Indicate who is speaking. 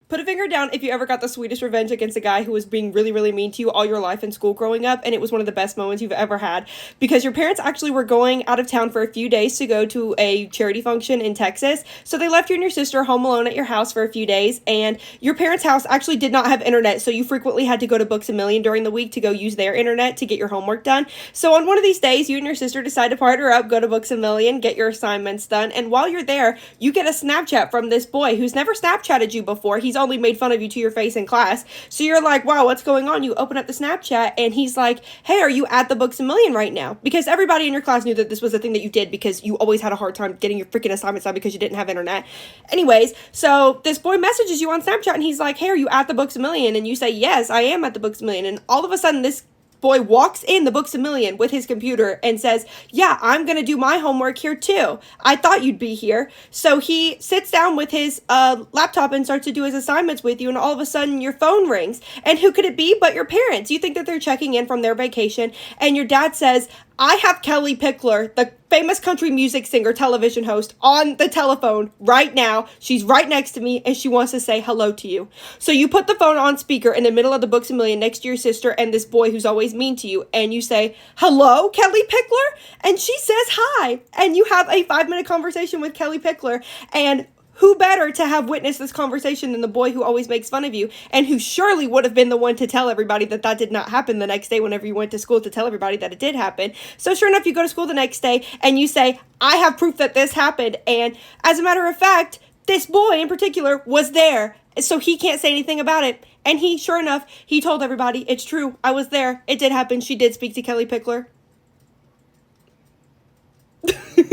Speaker 1: Put a finger down if you ever got the sweetest revenge against a guy who was being really, really mean to you all your life in school growing up, and it was one of the best moments you've ever had because your parents actually were going out of town for a few days to go to a charity function in Texas. So they left you and your sister home alone at your house for a few days, and your parents' house actually did not have internet, so you frequently had to go to Books a Million during the week to go use their internet to get your homework done. So on one of these days, you and your sister decide to partner up, go to Books a Million, get your assignments done, and while you're there, you get a Snapchat from this boy who's never Snapchatted you before. He's only made fun of you to your face in class. So you're like, wow, what's going on? You open up the Snapchat and he's like, hey, are you at the Books a Million right now? Because everybody in your class knew that this was a thing that you did because you always had a hard time getting your freaking assignments done because you didn't have internet. Anyways, so this boy messages you on Snapchat and he's like, hey, are you at the Books a Million? And you say, yes, I am at the Books a Million. And all of a sudden this boy walks in the Books a Million with his computer and says, yeah, I'm going to do my homework here too. I thought you'd be here. So he sits down with his laptop and starts to do his assignments with you, and all of a sudden your phone rings. And who could it be but your parents? You think that they're checking in from their vacation, and your dad says, I have Kelly Pickler, the famous country music singer television host, on the telephone right now. She's right next to me and she wants to say hello to you. So you put the phone on speaker in the middle of the Books a Million next to your sister and this boy who's always mean to you, and you say, hello, Kelly Pickler? And she says hi. And you have a 5-minute conversation with Kelly Pickler, and who better to have witnessed this conversation than the boy who always makes fun of you and who surely would have been the one to tell everybody that that did not happen the next day whenever you went to school to tell everybody that it did happen. So sure enough, you go to school the next day and you say, I have proof that this happened. And as a matter of fact, this boy in particular was there. So he can't say anything about it. And he, sure enough, he told everybody, it's true. I was there. It did happen. She did speak to Kelly Pickler.